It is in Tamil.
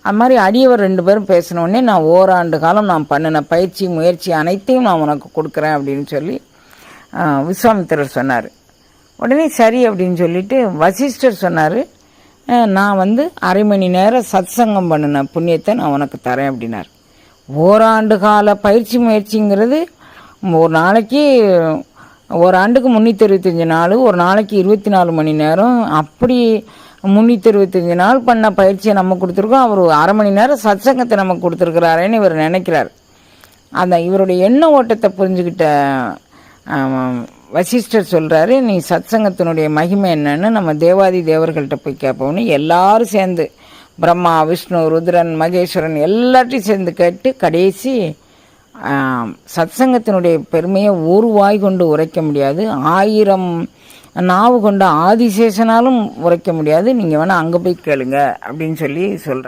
அது மாதிரி அடியவர் 2 பேரும் பேசினோடனே, நான் ஓராண்டு காலம் நான் பண்ணின பயிற்சி முயற்சி அனைத்தையும் நான் உனக்கு கொடுக்குறேன் அப்படின்னு சொல்லி விஸ்வாமித்திரர் சொன்னார். உடனே சரி அப்படின்னு சொல்லிட்டு வசிஷ்டர் சொன்னார், நான் வந்து அரை மணி நேரம் சத்சங்கம் பண்ணின புண்ணியத்தை நான் உனக்கு தரேன் அப்படின்னார். ஓராண்டு கால பயிற்சி முயற்சிங்கிறது ஒரு நாளைக்கு ஓராண்டுக்கு 365 நாள், ஒரு நாளைக்கு 24 மணி நேரம், அப்படி 365 நாள் பண்ண பயிற்சியை நம்ம கொடுத்துருக்கோம். அவர் அரை மணி நேரம் சத்சங்கத்தை நமக்கு கொடுத்துருக்கிறாரேன்னு இவர் நினைக்கிறார். அந்த இவருடைய எண்ண ஓட்டத்தை புரிஞ்சுக்கிட்ட வசிஷ்டர் சொல்கிறாரு, நீ சத்சங்கத்தினுடைய மகிமை என்னன்னு நம்ம தேவாதி தேவர்கள்ட்ட போய் கேட்போம்னு எல்லாரும் சேர்ந்து பிரம்மா, விஷ்ணு, ருத்ரன், மகேஸ்வரன் எல்லாத்தையும் சேர்ந்து கேட்டு கடைசி சத்சங்கத்தினுடைய பெருமையை ஒரு வாய் கொண்டு உரைக்க முடியாது, 1000 நாவு கொண்ட ஆதிசேஷனாலும் உரைக்க முடியாது, நீங்கள் வேணால் அங்கே போய் கேளுங்க அப்படின்னு சொல்லி சொல்கிறார்.